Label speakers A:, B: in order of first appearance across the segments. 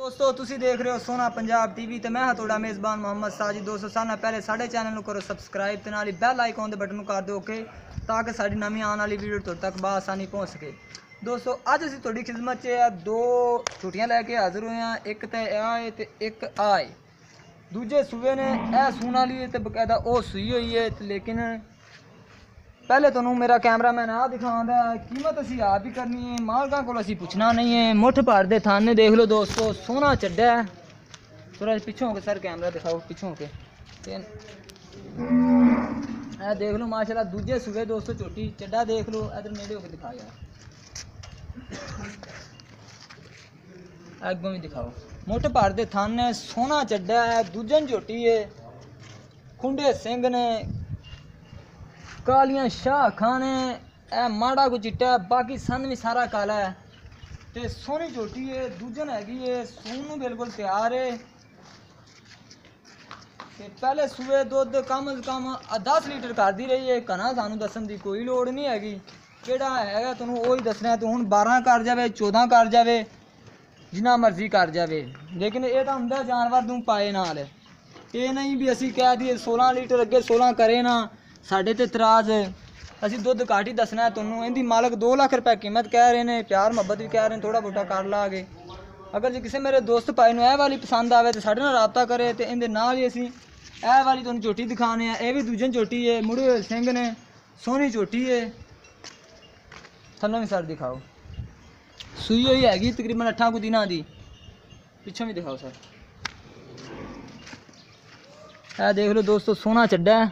A: दोस्तों तुसी देख रहे हो सोना पंजाब टीवी ते मैं हां तोड़ा मेज़बान मोहम्मद साजिद। दोस्तों साना पहले साढ़े चैनल करो सब्सक्राइब ते नाल बैल आइकॉन दे बटन कर दो ओके ताकि साड़ी नवी आने वाली वीडियो तुहाडे तक बआसानी पहुंच सके। दोस्तों अज असीं तुहाडी खिदमत च दो छुट्टियां लैके हाजिर होए हैं, एक ते आए ते एक आए दूजे सूबे ने ए सून वाली है ते बकायदा ओ सूई हुई है लेकिन पहले तुहानू मेरा कैमरामैन आ दिखांदा है, कीमत असी आप ही करनी है, मालकां कोल असी पुछना नहीं है। मुठ भार दे थाने देख लो दोस्तों, सोना चड्डा है। थोड़ा पिछों के सर कैमरा दिखाओ पिछों के देख लो माशाल्लाह दूजे सूबे दोस्तों छोटी चड्डा देख लो, इधर नेड़े होकर दिखा यार, अगों भी दिखाओ। मुठ भार दे थाने सोना चड्डा है, दूजन झोटी है, खुंडे सिंह ने, कालियां शाह खाने ए माड़ा को चिट्टा है, बाकी सन भी सारा काला है ते सोहनी झोटी है। दूजन हैगी है सून बिल्कुल तैयार है ते पहले सूबे दुध कम अज कम 10 लीटर करती रही है। घना सानू दसन की कोई लोड़ नहीं हैगी, केड़ा हैगा तुहानू वही दसना है। तो हुण 12 कर जावे 14 कर जावे जिन्ना मर्जी कर जावे, लेकिन ये तो हुंदा जानवर तू पाए नाल, ये नहीं भी असी कह दिए 16 लीटर अगे 16 करे ना साढ़े ते तराज, असी दुध घट ही दसना है तुहानू। इहदी मालक 2 लाख रुपए कीमत कह रहे हैं, प्यार मुहब्बत भी कह रहे हैं, थोड़ा बहुता कर लागे। अगर जो किसी मेरे दोस्त भाई नूं ए वाली पसंद आवे तो साढ़े नाल राबता करे तो इहदे नाल ही असी ए वाली तुहानू झोटी दिखाने हैं। यह भी दूजन झोटी है, मुड़े हुए सिंह ने, सोहनी झोटी है, थल्लों भी सर दिखाओ, सूई हुई हैगी तकरीबन 8 कुछ दिनां दी। पिछों भी दिखाओ सर, ए देख लो दोस्तों सोना चड्डा है।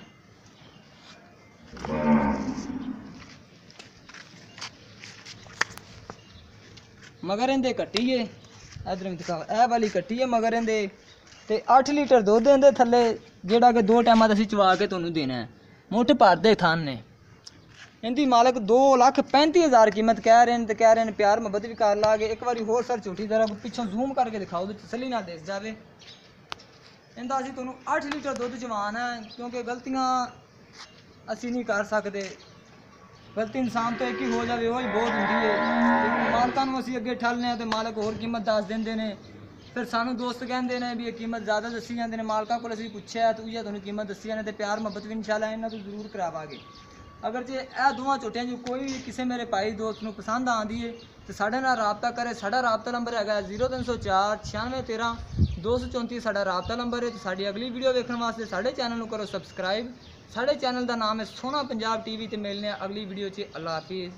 A: मगर इंदे कट्टी है, इधर भी दिखाओ, ए वाली कट्टी है मगर इंदे ते 8 लीटर दुध इंदे थल्ले जेड़ा कि 2 टाइम असीं चवा के तुहानू देना है। मुठ भर दे थान ने, इनकी मालक 2,35,000 कीमत कह रहे हैं, तो कह रहे हैं प्यार मुहब्बत भी कर लागे। एक बार होर सर छोटी तरह पिछों जूम करके दिखाओ तो तसली ना दिस जाए। इंदा असीं तुहानू 8 लीटर दुध चवाना है, क्योंकि गलतियां असी नहीं कर सकते, गलती इंसान तो एक ही हो जाए वही बहुत होंगी है। लेकिन मालकां नूं असीं अगे ठल्लने तो मालक होर कीमत दस देंदे ने, फिर सानू दोस्त कहते हैं भी ये कीमत ज़्यादा दसी जाते हैं। मालकां कोल असीं पुछया तो उइया तुहानू कीमत दसी जाने, तो प्यार मुहब्बत भी इंशाअल्लाह इन्हां तो जरूर करावांगे। अगर जे ए दोवां झोटियां जो कोई भी किसी मेरे भाई दोस्त नूं पसंद आती है तो साढ़े नाल राबता करे। साढ़ा राबता नंबर है 0304 9613 234 साढ़ा राबता नंबर है। तो साड़ी अगली वीडियो देखने वास्ते साढ़े चैनल नूं करो सब्सक्राइब। साढ़े चैनल का नाम है सोना पंजाब टीवी। तो मिलने अगली वीडियो च। अल्लाह हाफिज़।